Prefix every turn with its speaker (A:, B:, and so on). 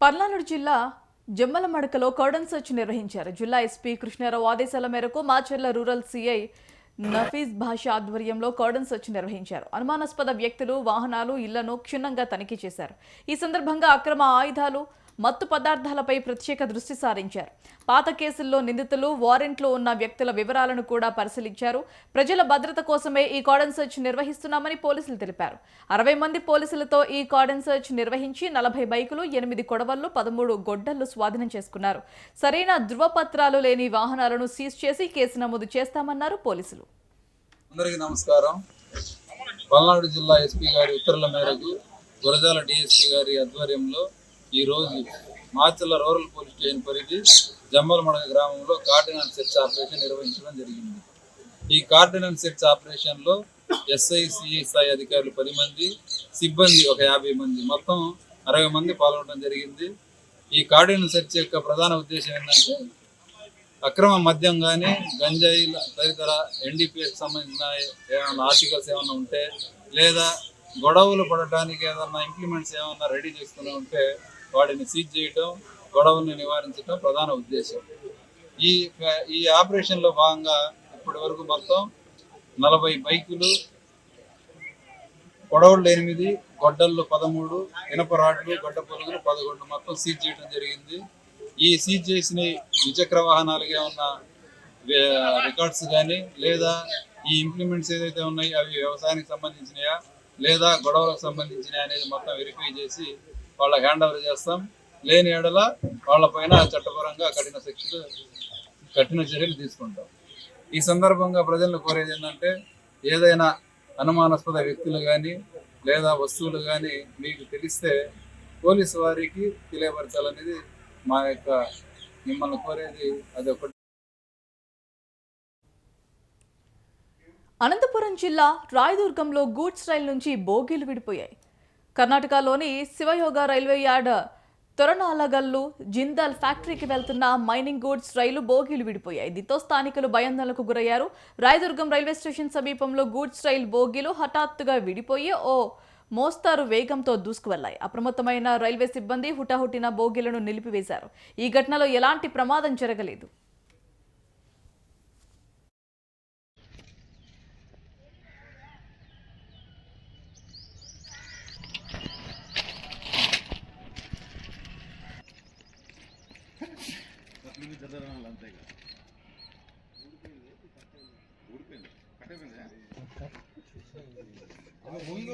A: పల్నాడు జిల్లా జమ్మలమడకలో cordon search నిర్వహించారు. జిల్లా ఎస్పీ కృష్ణారావు ఆదేశాల మేరకు మాచర్ల రూరల్ సీఐ నఫీజ్ భాషా ఆధ్వర్యంలో కార్డన్ సెర్చ్ నిర్వహించారు. అనుమానాస్పద వ్యక్తులు, వాహనాలు, ఇళ్లను క్షుణ్ణంగా తనిఖీ చేశారు. ఈ సందర్భంగా అక్రమ ఆయుధాలు, మత్తు పదార్థాలపై ప్రత్యేక దృష్టి సారించారు. పాత కేసుల్లో నిందితులు, వారెంట్లు ఉన్న వ్యక్తుల వివరాలను కూడా పరిశీలించారు. ప్రజల భద్రత కోసమే ఈ కార్డన్ సెర్చ్ నిర్వహిస్తున్నామని పోలీసులు తెలిపారు. 60 మంది పోలీసులతో ఈ కార్డన్ సెర్చ్ నిర్వహించి 40 బైకులు, 8 కొడవళ్లు, 13 గొడ్డళ్లు స్వాధీనం చేసుకున్నారు. సరైన ధృవపత్రాలు లేని వాహనాలను సీజ్ చేసి కేసు నమోదు చేస్తామన్నారు పోలీసులు.
B: అందరికీ నమస్కారం. పల్నాడు జిల్లా ఎస్పీ గారి ఉత్తర్వుల మేరకు గురజాల డిఎస్పీ గారి ఆధ్వర్యంలో ఈరోజు మాచర్ల రూరల్ పోలీస్ స్టేషన్ పరిధి జమ్మలమడక గ్రామంలో కార్డినల్ సెర్చ్ ఆపరేషన్ నిర్వహించడం జరిగింది. ఈ కార్డినల్ సెర్చ్ ఆపరేషన్లో ఎస్ఐ, సిఎస్ఐ అధికారులు 10 మంది, సిబ్బంది ఒక 50 మంది, మొత్తం 60 మంది పాల్గొనడం జరిగింది. ఈ కార్డినల్ సెర్చ్ యొక్క ప్రధాన ఉద్దేశం ఏంటంటే అక్రమ మద్యం కానీ, గంజాయి తదితర ఎన్డీపీఎస్కి సంబంధించిన ఏమైనా ఆర్టికల్స్ ఏమైనా ఉంటే, లేదా గొడవలు పడటానికి ఏదైనా ఇంప్లిమెంట్స్ ఏమైనా రెడీ చేసుకుని ఉంటే వాటిని సీజ్ చేయడం, గొడవల్ని నివారించడం ప్రధాన ఉద్దేశం. ఈ ఆపరేషన్లో భాగంగా ఇప్పటి వరకు మొత్తం 40 బైకులు, కొడవళ్ళు 8, గొడ్డళ్ళు 13, ఇనప రాడ్లు, గడ్డ పొలుగులు 11 మొత్తం సీజ్ చేయడం జరిగింది. ఈ సీజ్ చేసిన ద్విచక్ర వాహనాలుగా ఏమన్నా రికార్డ్స్ కానీ, లేదా ఈ ఇంప్లిమెంట్స్ ఏదైతే ఉన్నాయో అవి వ్యవసాయానికి సంబంధించినయా లేదా గొడవలకు సంబంధించినయా అనేది మొత్తం వెరిఫై చేసి వాళ్ళకి హ్యాండ్ ఓవర్ చేస్తాం. లేని ఏడల వాళ్ళపైన చట్టపరంగా కఠిన చర్యలు తీసుకుంటాం. ఈ సందర్భంగా ప్రజలను కోరేది ఏంటంటే, ఏదైనా అనుమానాస్పద వ్యక్తులు కానీ లేదా వస్తువులు కానీ మీకు తెలిస్తే పోలీసు వారికి తెలియపరచాలనేది మా యొక్క మిమ్మల్ని కోరేది. అదొకటి.
A: అనంతపురం జిల్లా రాయదుర్గంలో గూడ్స్ రైలు నుంచి బోగీలు విడిపోయాయి. కర్ణాటకలోని శివయోగ రైల్వే యార్డ్ తొరణాలగల్లు జిందాల్ ఫ్యాక్టరీకి వెళ్తున్న మైనింగ్ గూడ్స్ రైలు బోగీలు విడిపోయాయి. దీంతో స్థానికులు భయాందోళనకు గురయ్యారు. రాయదుర్గం రైల్వే స్టేషన్ సమీపంలో గూడ్స్ రైలు బోగీలు హఠాత్తుగా విడిపోయి మోస్తారు వేగంతో దూసుకువెళ్లాయి. అప్రమత్తమైన రైల్వే సిబ్బంది హుటాహుటిన బోగీలను నిలిపివేశారు. ఈ ఘటనలో ఎలాంటి ప్రమాదం జరగలేదు.
C: అంతేగా ఊడిపోయింది, కట్టేపోయింది. ముందు